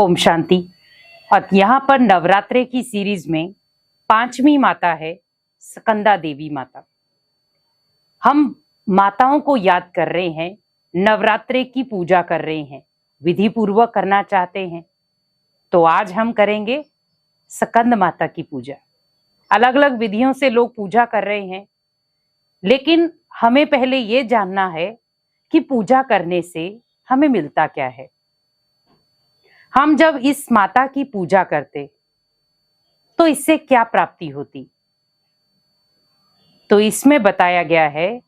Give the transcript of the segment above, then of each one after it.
ओम शांति। और यहाँ पर नवरात्रे की सीरीज में पांचवी माता है स्कंदा देवी माता। हम माताओं को याद कर रहे हैं, नवरात्रे की पूजा कर रहे हैं, विधि पूर्वक करना चाहते हैं। तो आज हम करेंगे स्कंद माता की पूजा। अलग अलग विधियों से लोग पूजा कर रहे हैं, लेकिन हमें पहले ये जानना है कि पूजा करने से हमें मिलता क्या है। हम जब इस माता की पूजा करते तो इससे क्या प्राप्ति होती। तो इसमें बताया गया है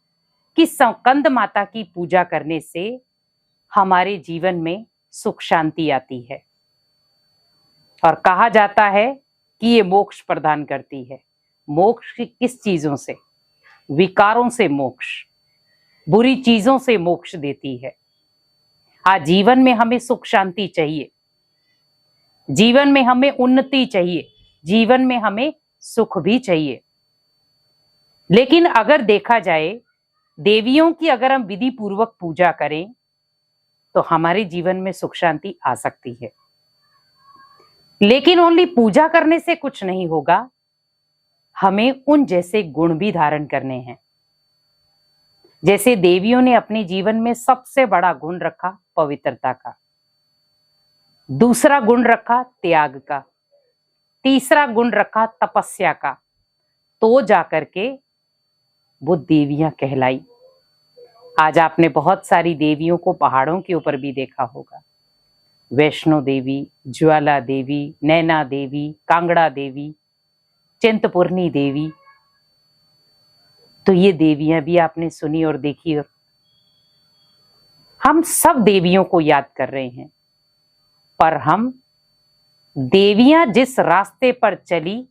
कि स्कंद माता की पूजा करने से हमारे जीवन में सुख शांति आती है, और कहा जाता है कि ये मोक्ष प्रदान करती है। मोक्ष किस चीजों से? विकारों से मोक्ष, बुरी चीजों से मोक्ष देती है। आज जीवन में हमें सुख शांति चाहिए, जीवन में हमें उन्नति चाहिए, जीवन में हमें सुख भी चाहिए। लेकिन अगर देखा जाए, देवियों की अगर हम विधि पूर्वक पूजा करें तो हमारे जीवन में सुख शांति आ सकती है। लेकिन ओनली पूजा करने से कुछ नहीं होगा, हमें उन जैसे गुण भी धारण करने हैं। जैसे देवियों ने अपने जीवन में सबसे बड़ा गुण रखा पवित्रता का, दूसरा गुण रखा त्याग का, तीसरा गुण रखा तपस्या का, तो जाकर के वो देवियां कहलाई। आज आपने बहुत सारी देवियों को पहाड़ों के ऊपर भी देखा होगा। वैष्णो देवी, ज्वाला देवी, नैना देवी, कांगड़ा देवी, चिंतपूर्णी देवी। तो ये देवियां भी आपने सुनी और देखी। और हम सब देवियों को याद कर रहे हैं, पर हम देवियां जिस रास्ते पर चली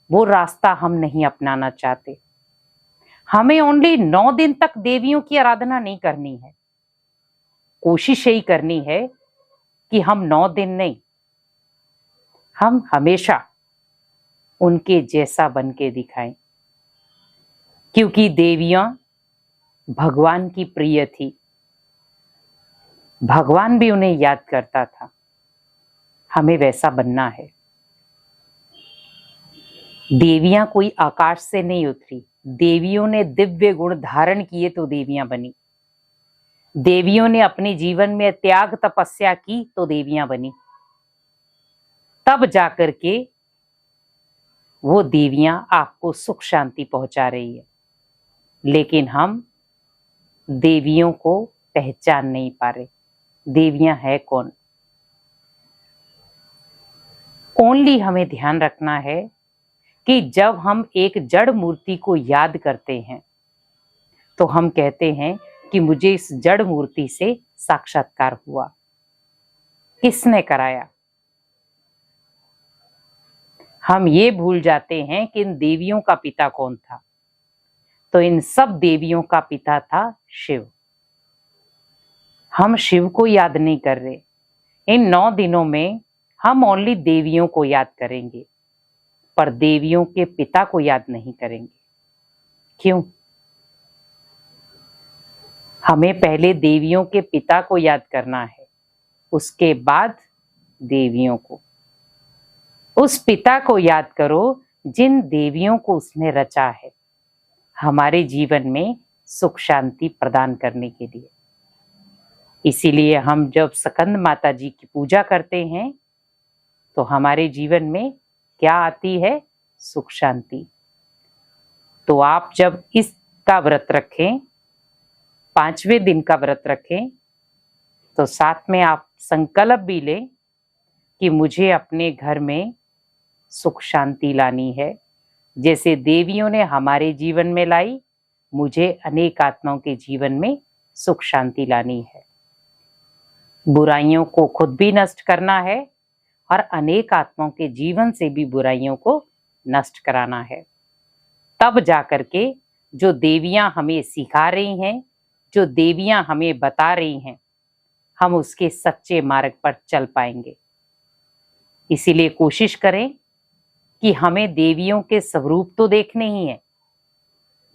वो रास्ता हम नहीं अपनाना चाहते। हमें ओनली 9 दिन तक देवियों की आराधना नहीं करनी है। कोशिश यही करनी है कि हम 9 दिन नहीं, हम हमेशा उनके जैसा बन के दिखाएं, क्योंकि देवियां भगवान की प्रिय थी। भगवान भी उन्हें याद करता था। हमें वैसा बनना है। देवियां कोई आकाश से नहीं उतरी, देवियों ने दिव्य गुण धारण किए तो देवियां बनी। देवियों ने अपने जीवन में त्याग तपस्या की तो देवियां बनी। तब जाकर के वो देवियां आपको सुख शांति पहुंचा रही है। लेकिन हम देवियों को पहचान नहीं पा रहे। देवियां है कौन? ओनली हमें ध्यान रखना है कि जब हम एक जड़ मूर्ति को याद करते हैं तो हम कहते हैं कि मुझे इस जड़ मूर्ति से साक्षात्कार हुआ। किसने कराया? हम ये भूल जाते हैं कि इन देवियों का पिता कौन था। तो इन सब देवियों का पिता था शिव। हम शिव को याद नहीं कर रहे। इन 9 दिनों में हम ओनली देवियों को याद करेंगे, पर देवियों के पिता को याद नहीं करेंगे। क्यों? हमें पहले देवियों के पिता को याद करना है, उसके बाद देवियों को। उस पिता को याद करो जिन देवियों को उसने रचा है हमारे जीवन में सुख शांति प्रदान करने के लिए। इसीलिए हम जब स्कंद माता जी की पूजा करते हैं तो हमारे जीवन में क्या आती है? सुख शांति। तो आप जब इसका व्रत रखें, 5वें दिन का व्रत रखें, तो साथ में आप संकल्प भी लें कि मुझे अपने घर में सुख शांति लानी है। जैसे देवियों ने हमारे जीवन में लाई, मुझे अनेक आत्माओं के जीवन में सुख शांति लानी है। बुराइयों को खुद भी नष्ट करना है और अनेक आत्माओं के जीवन से भी बुराइयों को नष्ट कराना है। तब जाकर के जो देवियां हमें सिखा रही हैं, जो देवियां हमें बता रही हैं, हम उसके सच्चे मार्ग पर चल पाएंगे। इसीलिए कोशिश करें कि हमें देवियों के स्वरूप तो देखने ही है,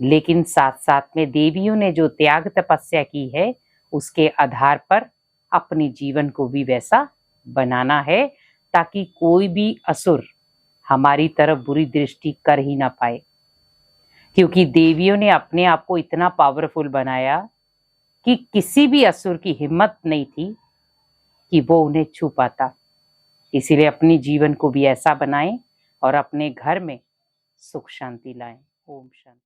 लेकिन साथ साथ में देवियों ने जो त्याग तपस्या की है उसके आधार पर अपने जीवन को भी वैसा बनाना है ताकि कोई भी असुर हमारी तरफ बुरी दृष्टि कर ही ना पाए, क्योंकि देवियों ने अपने आप को इतना पावरफुल बनाया कि किसी भी असुर की हिम्मत नहीं थी कि वो उन्हें छू पाता। इसीलिए अपने जीवन को भी ऐसा बनाएं और अपने घर में सुख शांति लाएं। ओम शांति।